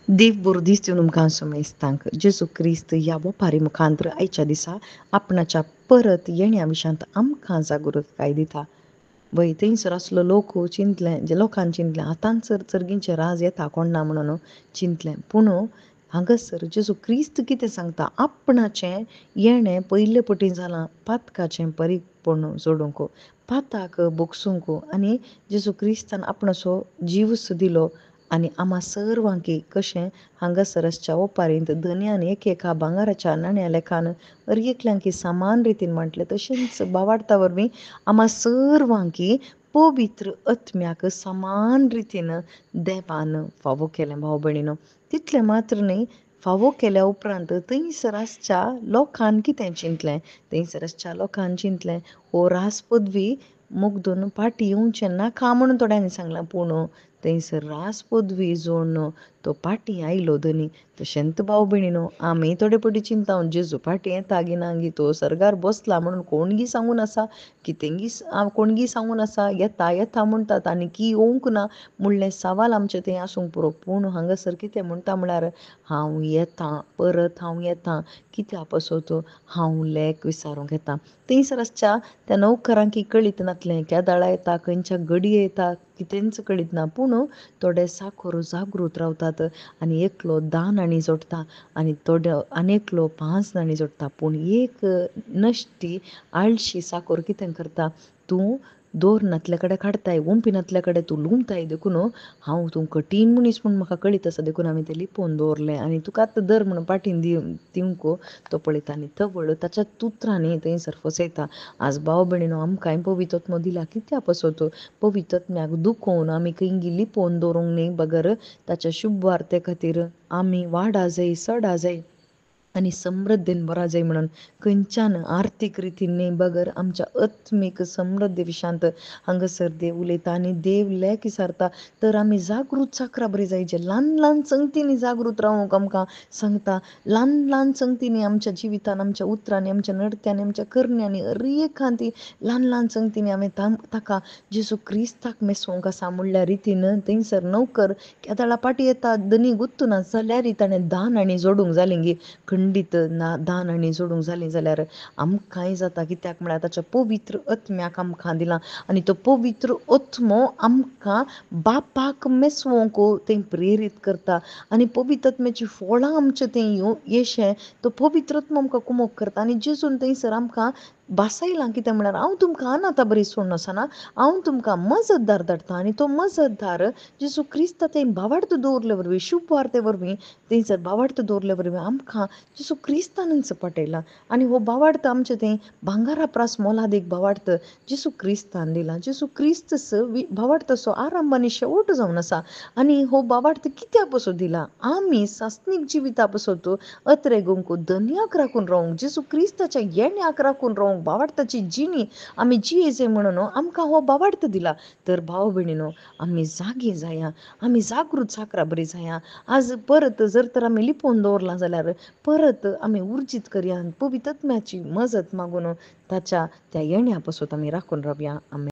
देव बरो दीस दिवन तुमकां सुमेस्तांक जेजू क्रिस्त ह्या बोपारी मुखांतर आयच्या दिसा आपणाच्या परत येण्या विशांत आमकां जागृताय दिता. वय थंयसर असलो लोक चिंतलें जे लोकांनी चिंतलें आतां चर्गींचे राज येता कोण ना म्हणून चिंतलें, पूण हांगासर जेजू क्रिस्त कितें सांगता आपणाचें येणें पयले पटी जालां पातकाचें परिपूर्ण जोडूंक, पाताक बोगसूंक आनी जेजू क्रिस्तान आपणाचो जीवस दिलो आनी आम्हा सर्वांकी कशें हांगासरच्या ओपारींत धन्यान एका भांगाराच्या नाण्या लेखान एकल्यांकी समान रितीन म्हटलें तशेंच भावार्था वरवीं आम्हा सर्वांकी पवित्र आत्म्याक समान रितीन देवान फावो केलें. भाव भयणीनो, तितलें मात्र न्ही, फावो केल्या उपरांत थंयसर आसच्या लोकान कितें चिंतलें, थंयसर आसच्या लोकान चिंतलें हो राज पदवी मुग्धून फाटी येवचें नाका म्हणून थोड्यांनी सांगलां, पूण थंयसर राज पदवी जोडून तो फाटी आयलो धनी. तशेंच भाव भयणीनो, आमी थोडे पटी चिंता जेजू फाटी येता गी ना गी, तो सर्गार बसला म्हणून कोणगी सांगून आसा, कितेंगी कोणगी सांगून आसा येता येता म्हणटात आनी की येवंक ना म्हणलें सवाल आमचें थंय आसूंक पुरो. पूण हांगासर कितें म्हणटा म्हळ्यार हांव येतां, परत हांव येतां, कित्या पासत हांव लेक विचारूंक येता. थंयसर आसच्या त्या नौकरांकी कळीत नासलें केदाळा येता, खंयच्या गडये येता कितेंच कळीत ना, पूण थोडे साखर जागृत रावतात आनी एकलो 10 नाणी जोडटा आनी थोडो आनेकलो 5 नाणी जोडटा. पूण एक नश्टी आळशी साखर कितें करता, तूं दोर नातले कडेन काडताय, ओंपी नातले कडेन तूं लुंवताय देखून हांव तूं कठीण मनीस म्हूण म्हाका कळीत आसा देखून हांवें तें लिपोवन दवरलें आनी तुका आतां दर म्हणून फाटीन दिवंक तो पळयता आनी तवळ ताच्या तुत्रांनी थंयसर फसयता. आज भाव भयणीनो, आमकांय पवित्र आत्मो दिला कित्या पासत पवित्र आत्म्याक दुखोवन आमी खंयगी लिपोवन दवरूंक न्ही, बगर ताच्या शुभ वार्ते खातीर आमी वाडा जाय, सडा जाय आनी समृद्धीन बरा जाय म्हणून खंयच्यान आर्थीक रितीन न्ही, बगर आमच्या आत्मीक समृद्धी विशांत हांगासर देव उलयता आनी देव लेक विचारता. तर आमी जागृत साकरा बरी जायचे, ल्हान ल्हान संगतींनी जागृत रावूंक आमकां सांगता. ल्हान ल्हान संगतींनी आमच्या जिवितान, आमच्या उतरांनी, आमच्या नडत्यांनी, आमच्या करण्यांनी एखादी ल्हान ल्हान संगतींनी आमी ताका जेजू क्रिस्ताक मेसोवंक आसा म्हणल्या रितीन थंयसर नौकर केदाळा फाटी येता धनी गुत्तू ना जाल्यार ताणें 10 नाणी जोडूंक जालीं गी, खंडीत 10 नाणी जोडूंक जालीं जाल्यार आमकांय जाता. कित्याक म्हळ्यार ताच्या पवित्र आत्म्याक आमकां दिलां आनी तो पवित्र आत्मो आमकां बापाक मेसवोंक थंय प्रेरीत करता आनी पवित्र आत्म्याची फळां आमचे थंय येशें तो पवित्र आत्मो आमकां कुमोग करता. आनी जेजून थंयसर आमकां बासायलां कितें म्हळ्यार हांव तुमकां अनाथ बरी सोडून वचना, हांव तुमकां मजतदार धाडटा आनी तो मजतदार जेजू क्रिस्त थंय भावार्थ दवरले वरवीं, शुभ वार्ते वरवीं थंयसर भावार्थ दवरले वरवीं आमकां जेजू क्रिस्तानच पटयला. आनी हो भावार्थ आमचे थंय भांगारा प्रास मोलादीक भावार्थ जेजू क्रिस्तान दिला. जेजू क्रिस्त भावार्थाचो आरंभ आनी शेवट जावन आसा आनी हो भावार्थ कित्या पासत दिला, आमी सासनीक जिविता पासत अत्रेगूंक धन्याक राखून रावंक, जेजू क्रिस्ताच्या येण्याक राखून रावंक, भावार्थाची जिणी आमी जियेजे म्हणून आमकां हो भावार्थ दिला. तर भाव भयणीनो, आमी जागी जाया, आमी जागृत साकरा बरी जाया. आज परत जर तर आमी लिपोवन दवरलां जाल्यार परत आमी उर्जीत करया, पवित्र आत्म्याची मजत मागून ताच्या त्या येण्या पासत आमी राखून रावया. आमी